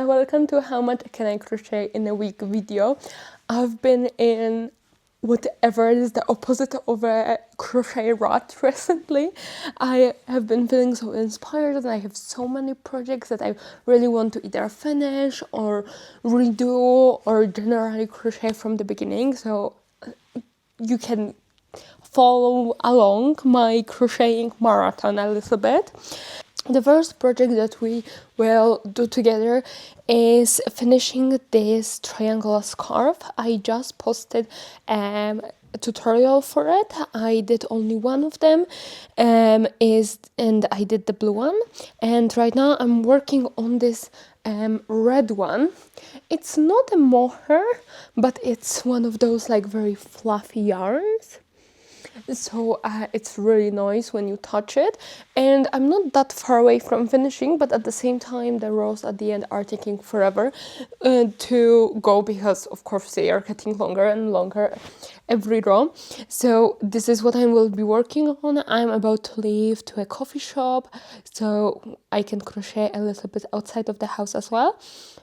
welcome to How Much Can I Crochet in a Week video. I've been in whatever is the opposite of a crochet rut recently. I have been feeling so inspired and I have so many projects that I really want to either finish or redo or generally crochet from the beginning. So you can follow along my crocheting marathon a little bit. The first project that we will do together is finishing this triangle scarf. I just posted a tutorial for it. I did only one of them and I did the blue one, and right now I'm working on this red one. It's not a mohair, but it's one of those like very fluffy yarns. So it's really nice when you touch it, and I'm not that far away from finishing, but at the same time the rows at the end are taking forever to go, because of course they are getting longer and longer every row. So this is what I will be working on. I'm about to leave to a coffee shop so I can crochet a little bit outside of the house as well.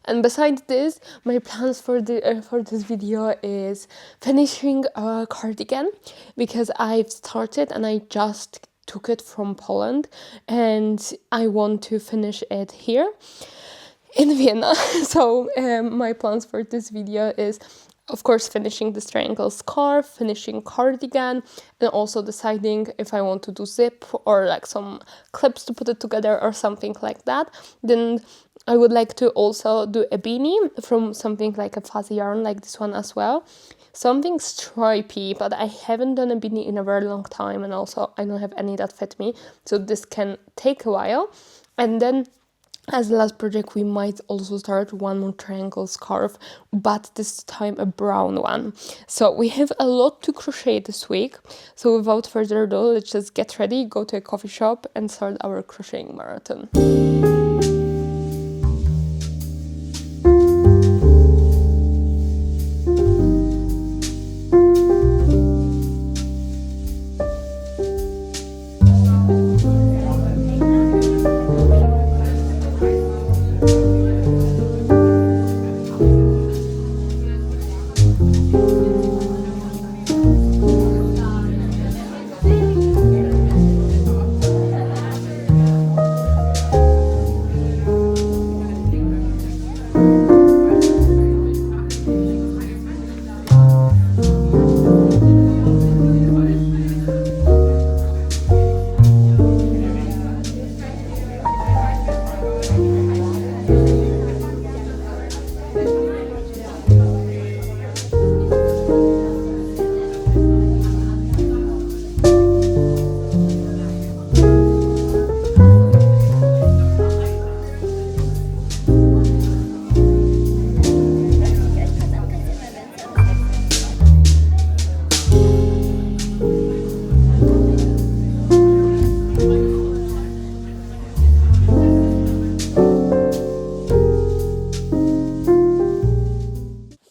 And besides this, my plans for this video is finishing a cardigan, because I've started and I just took it from Poland and I want to finish it here in Vienna. So my plans for this video is, of course, finishing this triangle scarf, finishing cardigan, and also deciding if I want to do zip or like some clips to put it together or something like that. Then I would like to also do a beanie from something like a fuzzy yarn like this one as well. Something stripy, but I haven't done a beanie in a very long time, and also I don't have any that fit me, so this can take a while. And then as the last project, we might also start one more triangle scarf, but this time a brown one. So we have a lot to crochet this week. So without further ado, let's just get ready, go to a coffee shop and start our crocheting marathon.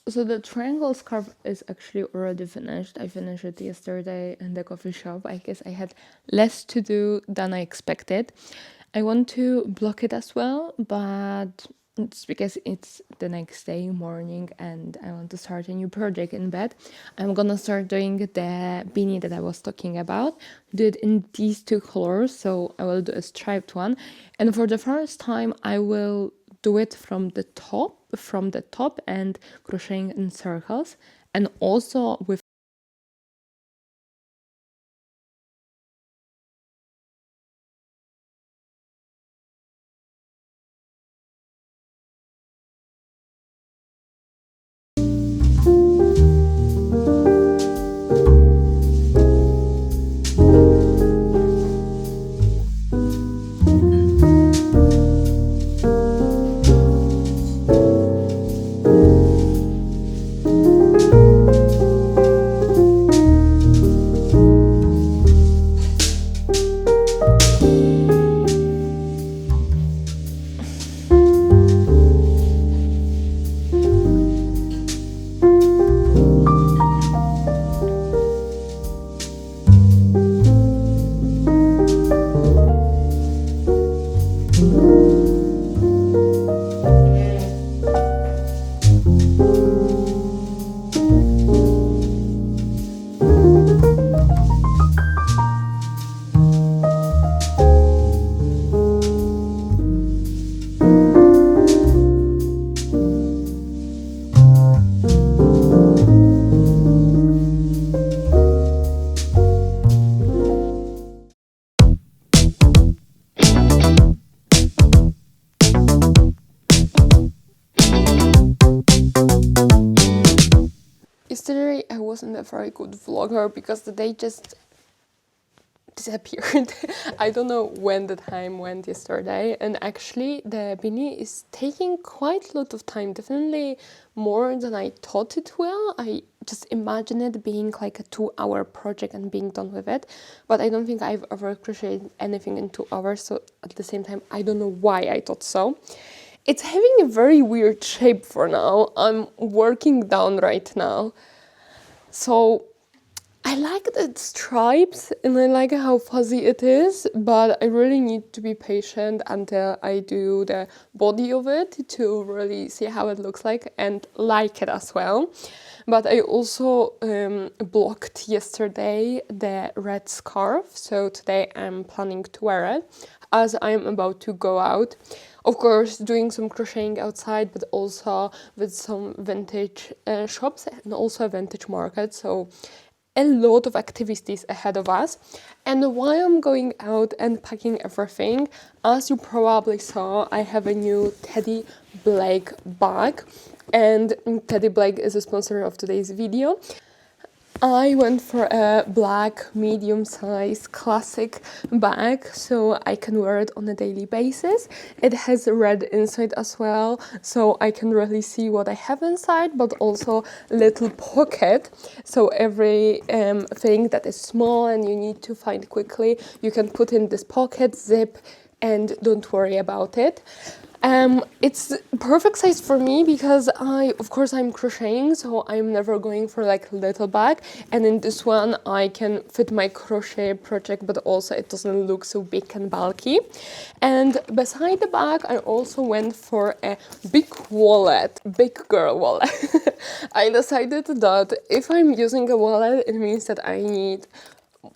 So the triangle scarf is actually already finished. I finished it yesterday in the coffee shop. I guess I had less to do than I expected. I want to block it as well, but it's because it's the next day morning and I want to start a new project in bed. I'm gonna start doing the beanie that I was talking about. Do it in these two colors, so I will do a striped one. And for the first time, I will do it from the top and crocheting in circles, and also with Yesterday I wasn't a very good vlogger because the day just disappeared. I don't know when the time went yesterday, and actually the beanie is taking quite a lot of time, definitely more than I thought it will. I just imagined it being like a 2-hour project and being done with it, but I don't think I've ever crocheted anything in 2 hours, so at the same time I don't know why I thought so. It's having a very weird shape for now. I'm working down right now. So I like the stripes and I like how fuzzy it is, but I really need to be patient until I do the body of it to really see how it looks like and like it as well. But I also blocked yesterday the red scarf, so today I'm planning to wear it as I'm about to go out. Of course, doing some crocheting outside, but also with some vintage shops and also a vintage market. So a lot of activities ahead of us. And while I'm going out and packing everything, as you probably saw, I have a new Teddy Blake bag. And Teddy Blake is a sponsor of today's video. I went for a black medium-sized classic bag so I can wear it on a daily basis. It has a red inside as well, so I can really see what I have inside, but also a little pocket, so every thing that is small and you need to find quickly, you can put in this pocket, zip, and don't worry about it. It's perfect size for me because of course I'm crocheting, so I'm never going for like a little bag, and in this one I can fit my crochet project, but also it doesn't look so big and bulky. And beside the bag I also went for a big wallet, big girl wallet. I decided that if I'm using a wallet, it means that I need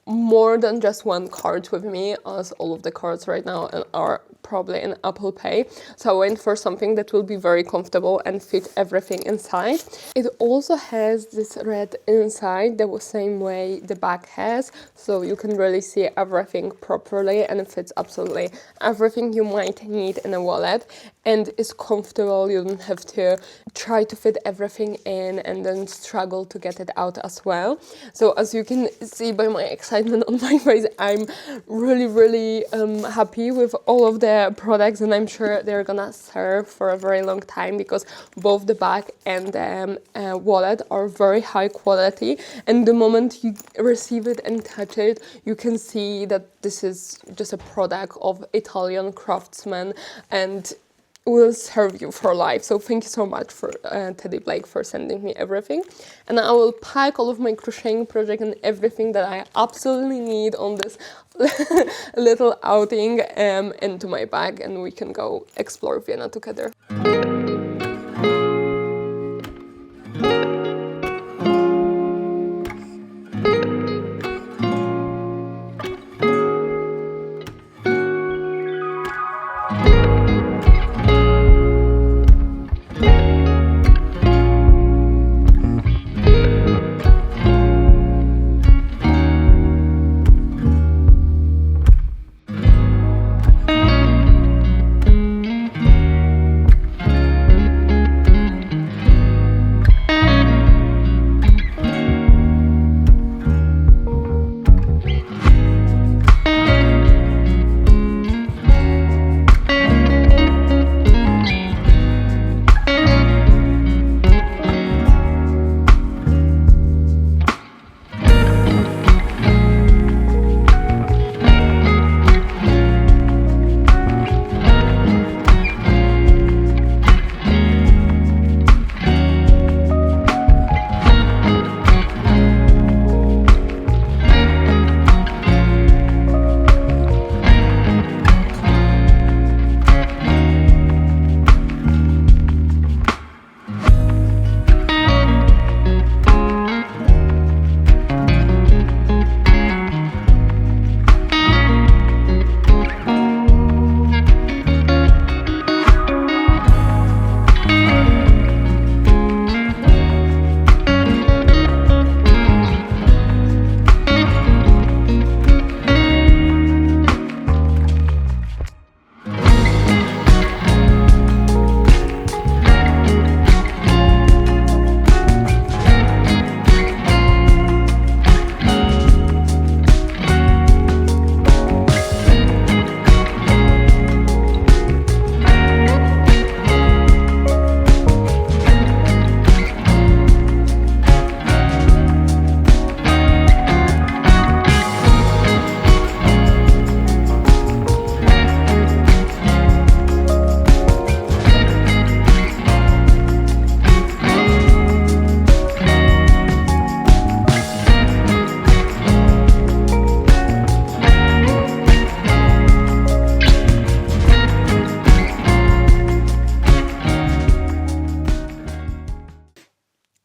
more than just one card with me, as all of the cards right now are probably in Apple Pay. So I went for something that will be very comfortable and fit everything inside. It also has this red inside the same way the bag has, so you can really see everything properly and it fits absolutely everything you might need in a wallet, and it's comfortable. You don't have to try to fit everything in and then struggle to get it out as well. So as you can see by my excitement on my face, I'm really happy with all of the products, and I'm sure they're gonna serve for a very long time because both the bag and the wallet are very high quality, and the moment you receive it and touch it, you can see that this is just a product of Italian craftsmen and will serve you for life. So thank you so much for Teddy Blake for sending me everything, and I will pack all of my crocheting project and everything that I absolutely need on this little outing into my bag, and we can go explore Vienna together.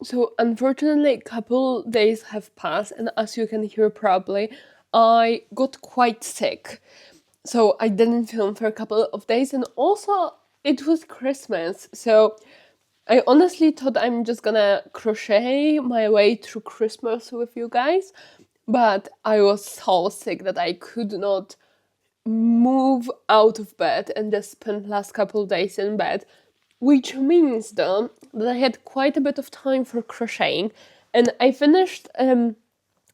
So unfortunately, a couple days have passed, and as you can hear probably, I got quite sick. So I didn't film for a couple of days, and also it was Christmas. So I honestly thought I'm just gonna crochet my way through Christmas with you guys, but I was so sick that I could not move out of bed and just spend last couple days in bed, which means though that I had quite a bit of time for crocheting, and I finished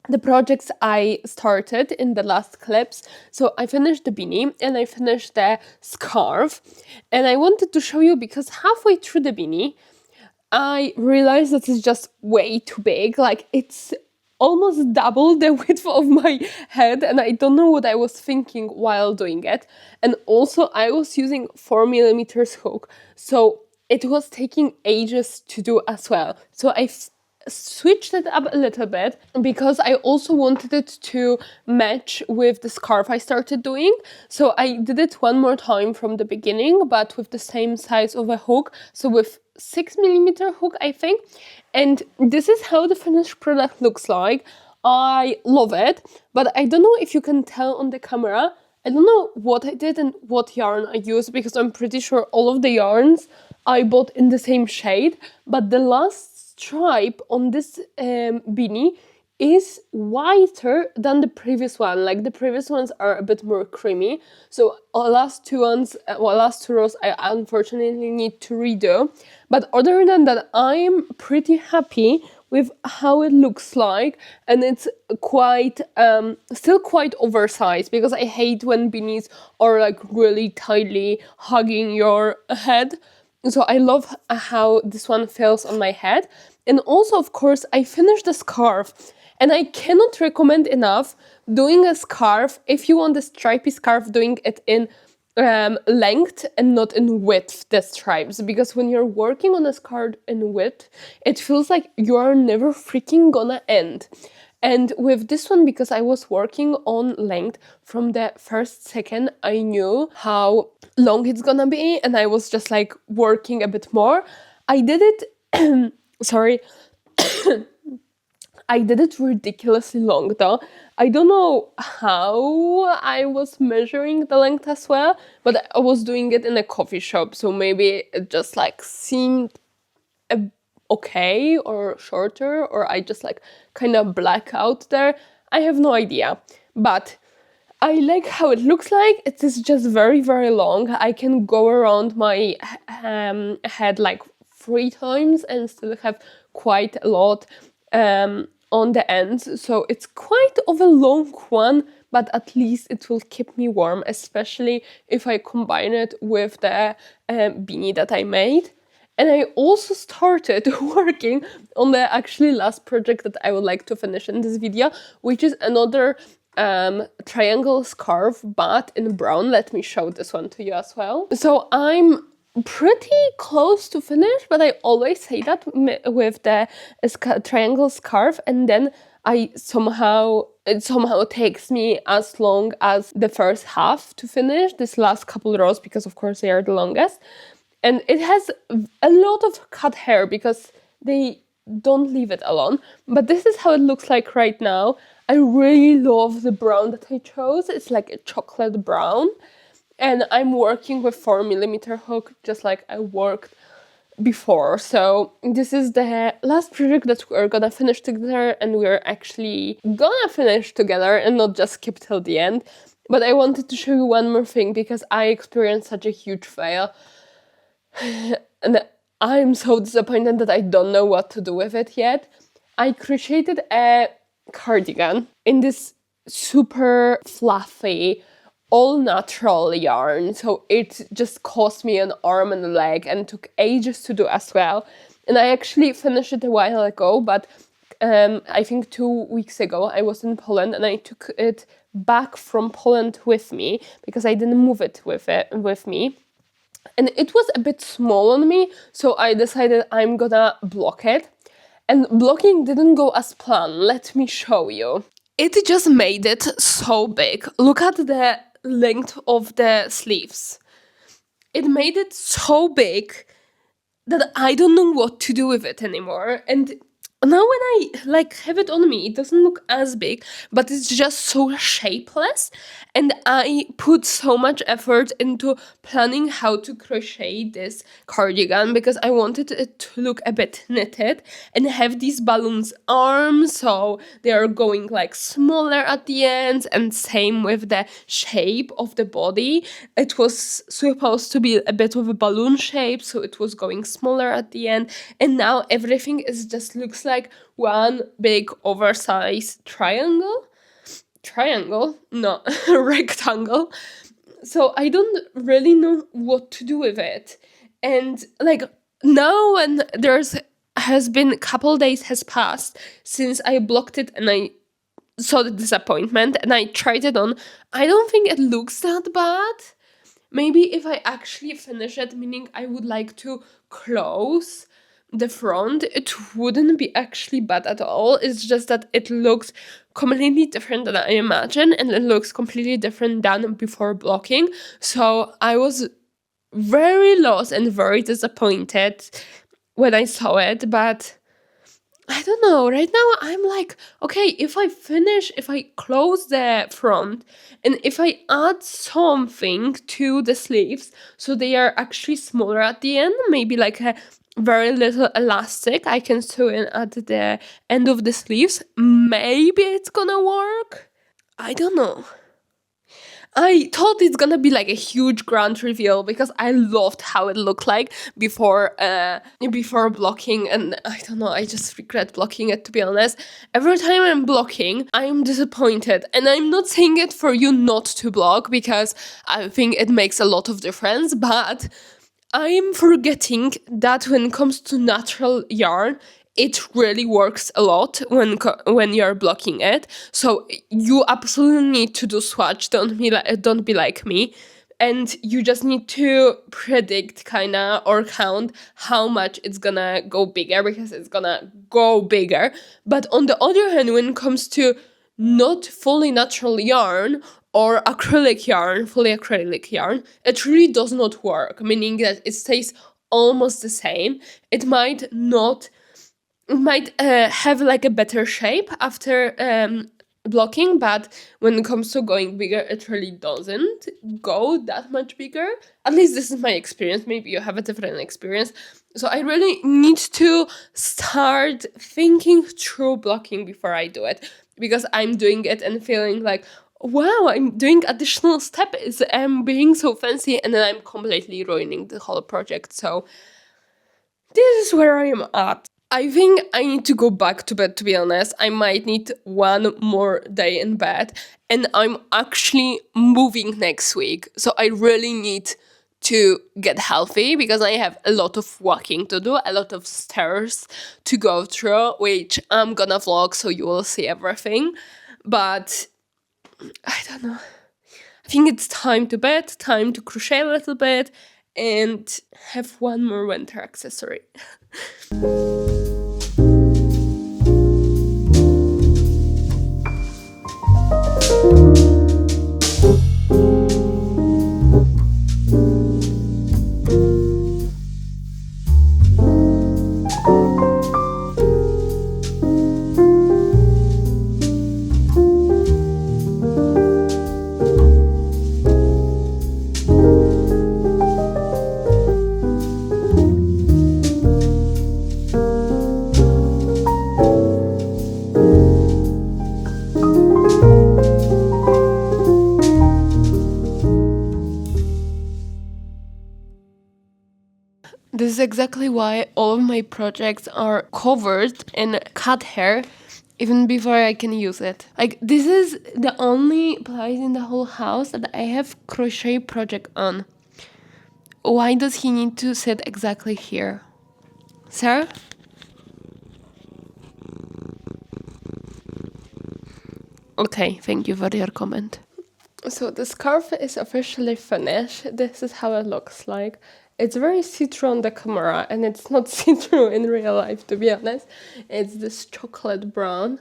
the projects I started in the last clips. So I finished the beanie and I finished the scarf, and I wanted to show you because halfway through the beanie I realized that it's just way too big. Like, it's almost double the width of my head, and I don't know what I was thinking while doing it. And also I was using 4mm hook, so it was taking ages to do as well. So I switched it up a little bit because I also wanted it to match with the scarf I started doing. So I did it one more time from the beginning, but with the same size of a hook, so with 6mm hook, I think. And this is how the finished product looks like. I love it, but I don't know if you can tell on the camera. I don't know what I did and what yarn I used, because I'm pretty sure all of the yarns I bought in the same shade, but the last stripe on this beanie is whiter than the previous one. Like, the previous ones are a bit more creamy, so last two rows I unfortunately need to redo. But other than that, I'm pretty happy with how it looks like, and it's quite still quite oversized, because I hate when beanies are like really tightly hugging your head. So I love how this one feels on my head. And also, of course, I finished the scarf, and I cannot recommend enough doing a scarf, if you want a stripy scarf, doing it in length and not in width, the stripes, because when you're working on a scarf in width, it feels like you're never freaking gonna end. And with this one, because I was working on length from the first second, I knew how long it's gonna be, and I was just like working a bit more. I did it sorry I did it ridiculously long though. I don't know how I was measuring the length as well, but I was doing it in a coffee shop, so maybe it just like seemed okay or shorter, or I just like kind of black out there. I have no idea, but I like how it looks like. It is just very, very long. I can go around my head like 3 times and still have quite a lot on the ends. So it's quite of a long one, but at least it will keep me warm, especially if I combine it with the beanie that I made. And I also started working on the actually last project that I would like to finish in this video, which is another triangle scarf, but in brown. Let me show this one to you as well. So I'm pretty close to finish, but I always say that with the triangle scarf, and then it somehow takes me as long as the first half to finish this last couple rows, because of course they are the longest. And it has a lot of cut hair because they don't leave it alone. But this is how it looks like right now. I really love the brown that I chose. It's like a chocolate brown. And I'm working with 4mm hook, just like I worked before. So this is the last project that we're gonna finish together, and we're actually gonna finish together and not just skip till the end. But I wanted to show you one more thing, because I experienced such a huge fail. And I'm so disappointed that I don't know what to do with it yet. I crocheted a cardigan in this super fluffy, all natural yarn, so it just cost me an arm and a leg and took ages to do as well. And I actually finished it a while ago, but I think 2 weeks ago I was in Poland, and I took it back from Poland with me because I didn't move it with me. And it was a bit small on me, so I decided I'm gonna block it. And blocking didn't go as planned. Let me show you. It just made it so big. Look at the length of the sleeves. It made it so big that I don't know what to do with it anymore. And now when I like have it on me, it doesn't look as big, but it's just so shapeless. And I put so much effort into planning how to crochet this cardigan because I wanted it to look a bit knitted and have these balloons arms, so they are going like smaller at the ends, and same with the shape of the body. It was supposed to be a bit of a balloon shape, so it was going smaller at the end, and now everything is just looks like one big oversized triangle, no, rectangle. So I don't really know what to do with it. And like now, when there's has been a couple days has passed since I blocked it and I saw the disappointment and I tried it on, I don't think it looks that bad. Maybe if I actually finish it, meaning I would like to close the front, it wouldn't be actually bad at all. It's just that it looks completely different than I imagined, and it looks completely different than before blocking. So I was very lost and very disappointed when I saw it, but I don't know. Right now, I'm like, okay, if I close the front and if I add something to the sleeves so they are actually smaller at the end, maybe like a very little elastic I can sew in at the end of the sleeves, maybe it's gonna work. I don't know. I thought it's gonna be like a huge grand reveal because I loved how it looked like before blocking, and I don't know, I just regret blocking it, to be honest. Every time I'm blocking, I'm disappointed, and I'm not saying it for you not to block because I think it makes a lot of difference, but I'm forgetting that when it comes to natural yarn, it really works a lot when you're blocking it. So you absolutely need to do swatch. Don't be like me, and you just need to predict kinda or count how much it's gonna go bigger, because it's gonna go bigger. But on the other hand, when it comes to not fully natural yarn or fully acrylic yarn, it really does not work, meaning that it stays almost the same. It might not it might have like a better shape after blocking, but when it comes to going bigger, it really doesn't go that much bigger. At least this is my experience. Maybe you have a different experience. So I really need to start thinking through blocking before I do it, because I'm doing it and feeling like, wow, I'm doing additional steps, I'm being so fancy, and then I'm completely ruining the whole project. So this is where I am at. I think I need to go back to bed, to be honest. I might need one more day in bed. And I'm actually moving next week. So I really need to get healthy because I have a lot of walking to do, a lot of stairs to go through, which I'm gonna vlog so you will see everything. But I don't know. I think it's time to bed, time to crochet a little bit, and have one more winter accessory. This is exactly why all of my projects are covered in cat hair even before I can use it. Like, this is the only place in the whole house that I have crochet project on. Why does he need to sit exactly here? Sir? Okay, thank you for your comment. So the scarf is officially finished. This is how it looks like. It's very see-through on the camera, and it's not see-through in real life, to be honest. It's this chocolate brown.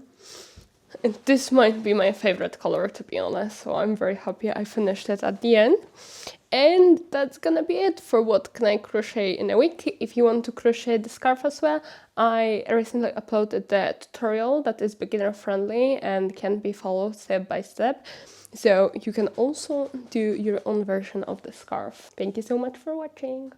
And this might be my favorite color, to be honest. So I'm very happy I finished it at the end. And that's gonna be it for what can I crochet in a week. If you want to crochet the scarf as well, I recently uploaded the tutorial that is beginner friendly and can be followed step by step. So you can also do your own version of the scarf. Thank you so much for watching.